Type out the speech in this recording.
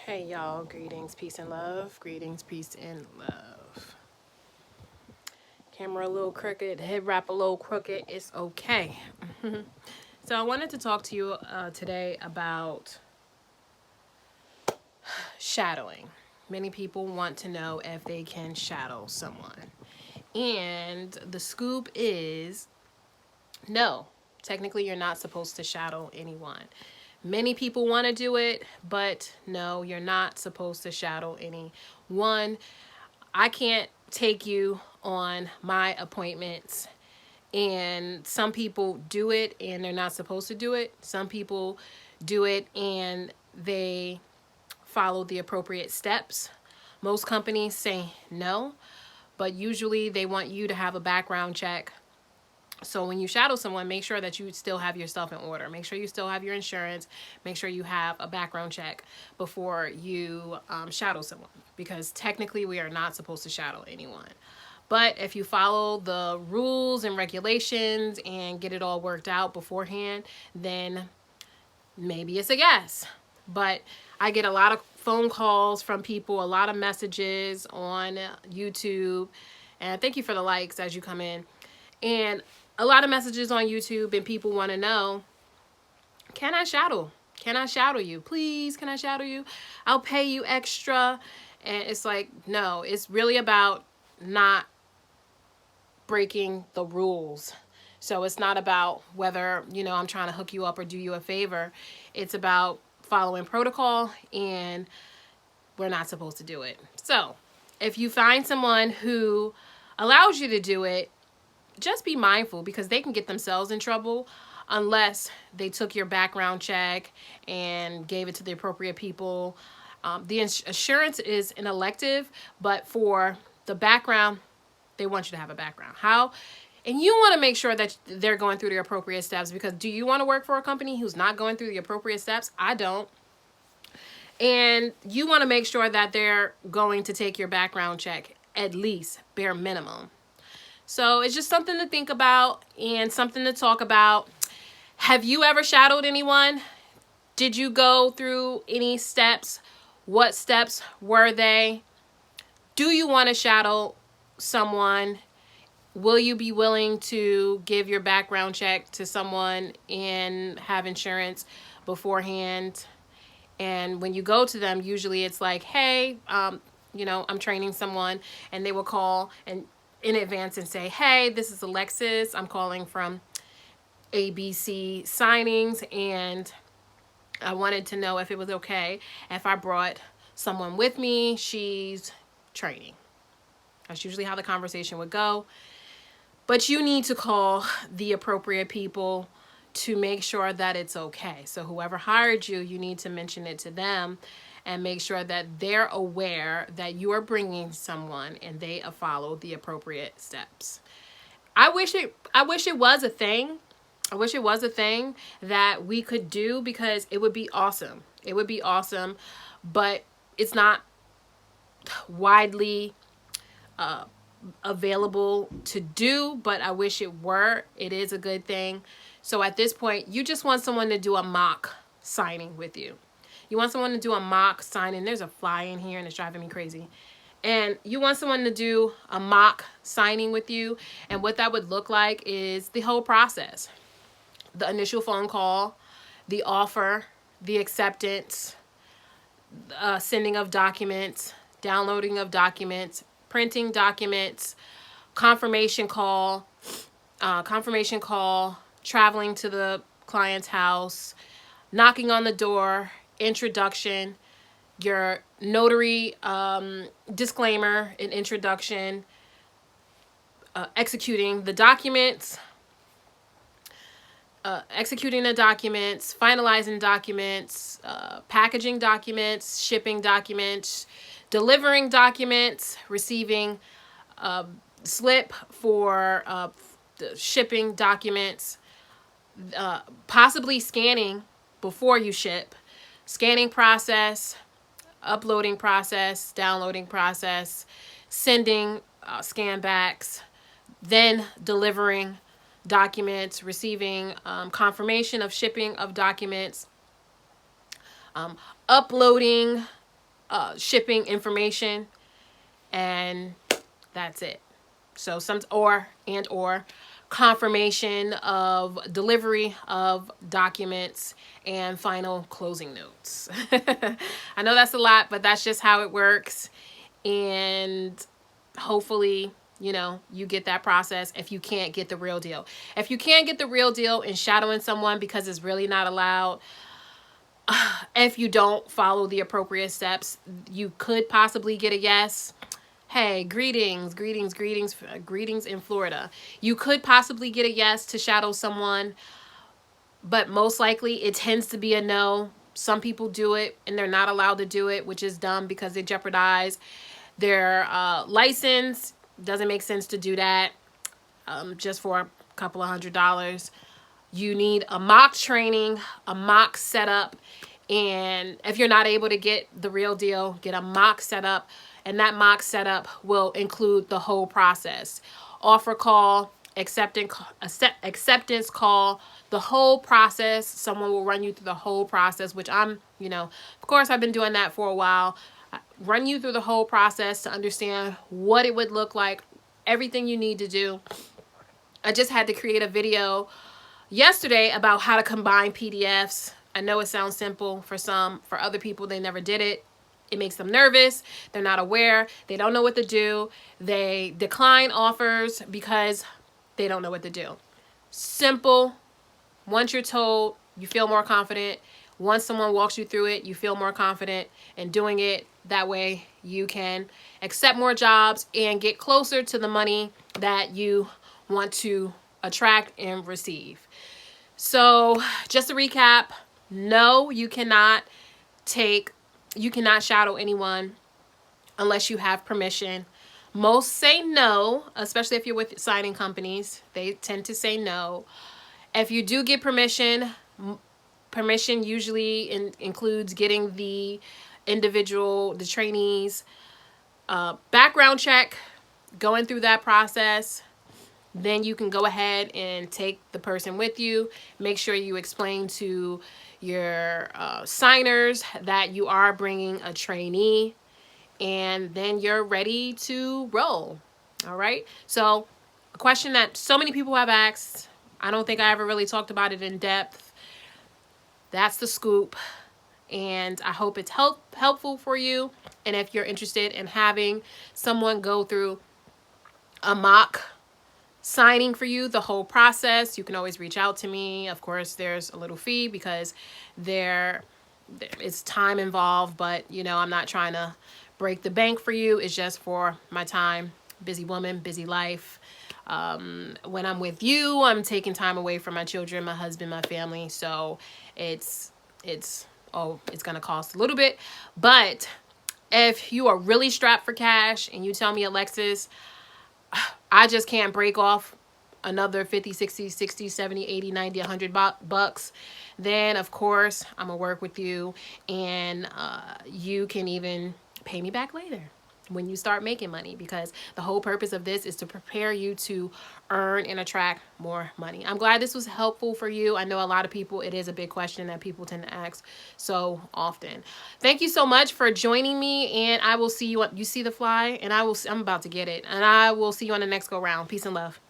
Hey y'all, greetings, peace and love. Greetings, peace and love. Camera a little crooked, head wrap a little crooked, it's okay. So I wanted to talk to you today about shadowing. Many people want to know if they can shadow someone. And the scoop is no, technically you're not supposed to shadow anyone. Many people want to do it, but no, you're not supposed to shadow anyone. I can't take you on my appointments, and some people do it and they're not supposed to do it. Some people do it and they follow the appropriate steps. Most companies say no, but usually they want you to have a background check. So when you shadow someone, make sure that you still have your stuff in order. Make sure you still have your insurance. Make sure you have a background check before you shadow someone, because technically we are not supposed to shadow anyone. But if you follow the rules and regulations and get it all worked out beforehand, then maybe it's a yes. But I get a lot of phone calls from people, a lot of messages on YouTube, and thank you for the likes as you come in. And a lot of messages on YouTube, and people want to know, can I shadow? Can I shadow you? Please, can I shadow you? I'll pay you extra. And it's like, no, it's really about not breaking the rules. So it's not about whether, I'm trying to hook you up or do you a favor. It's about following protocol, and we're not supposed to do it. So if you find someone who allows you to do it, just be mindful, because they can get themselves in trouble unless they took your background check and gave it to the appropriate people. The insurance is an elective, but for the background, they want you to have a background. How? And you want to make sure that they're going through the appropriate steps, because do you want to work for a company who's not going through the appropriate steps? I don't. And you want to make sure that they're going to take your background check, at least bare minimum. So it's just something to think about and something to talk about. Have you ever shadowed anyone? Did you go through any steps? What steps were they? Do you want to shadow someone? Will you be willing to give your background check to someone and have insurance beforehand? And when you go to them, usually it's like, hey, I'm training someone, and they will call and in advance and say, hey, this is Alexis. I'm calling from ABC Signings, and I wanted to know if it was okay if I brought someone with me. She's training. That's usually how the conversation would go. But you need to call the appropriate people to make sure that it's okay. So whoever hired you, you need to mention it to them and make sure that they're aware that you are bringing someone and they follow the appropriate steps. I wish it was a thing. I wish it was a thing that we could do, because it would be awesome. It would be awesome, but it's not widely available to do, but I wish it were. It is a good thing. So at this point, you just want someone to do a mock signing with you. You want someone to do a mock signing. There's a fly in here and it's driving me crazy. And you want someone to do a mock signing with you. And what that would look like is the whole process. The initial phone call, the offer, the acceptance, sending of documents, downloading of documents, printing documents, confirmation call, traveling to the client's house, knocking on the door, introduction, your notary disclaimer and introduction, executing the documents, finalizing documents, packaging documents, shipping documents, delivering documents, receiving slip for the shipping documents, possibly scanning before you ship, scanning process, uploading process, downloading process, sending scan backs, then delivering documents, receiving confirmation of shipping of documents, uploading shipping information, and that's it. So or confirmation of delivery of documents and final closing notes. I know that's a lot, but that's just how it works. And hopefully, you get that process if you can't get the real deal. If you can't get the real deal in shadowing someone because it's really not allowed, if you don't follow the appropriate steps, you could possibly get a yes. Hey, greetings in Florida. You could possibly get a yes to shadow someone, but most likely it tends to be a no. Some people do it and they're not allowed to do it, which is dumb because they jeopardize their license. Doesn't make sense to do that just for a couple of $100s. You need a mock training, a mock setup, and if you're not able to get the real deal, get a mock setup, and that mock setup will include the whole process. Offer call, acceptance call, the whole process. Someone will run you through the whole process, which of course I've been doing that for a while. Run you through the whole process to understand what it would look like, everything you need to do. I just had to create a video yesterday about how to combine PDFs. I know it sounds simple for some. For other people, they never did it. It makes them nervous. They're not aware. They don't know what to do. They decline offers because they don't know what to do. Simple. Once you're told, you feel more confident. Once someone walks you through it, you feel more confident in doing it. That way you can accept more jobs and get closer to the money that you want to attract and receive. So just to recap, no, you cannot shadow anyone unless you have permission. Most say no, especially if you're with signing companies. They tend to say no. If you do get permission usually includes getting the trainees background check, going through that process. Then you can go ahead and take the person with you. Make sure you explain to your signers that you are bringing a trainee, and then you're ready to roll. All right. So a question that so many people have asked, I don't think I ever really talked about it in depth. That's the scoop. And I hope it's helpful for you. And if you're interested in having someone go through a mock signing for you, the whole process, you can always reach out to me. Of course, there's a little fee because there is time involved, but I'm not trying to break the bank for you. It's just for my time. Busy woman, busy life. When I'm with you, I'm taking time away from my children, my husband, my family. So it's going to cost a little bit. But if you are really strapped for cash and you tell me, Alexis, I just can't break off another 50, 60, 60, 70, 80, 90, 100 bucks, then of course I'm going to work with you, and you can even pay me back later when you start making money, because the whole purpose of this is to prepare you to earn and attract more money. I'm glad this was helpful for you. I know a lot of people, it is a big question that people tend to ask so often. Thank you so much for joining me, and I will see you. You see the fly, and I'm about to get it, and I will see you on the next go round. Peace and love.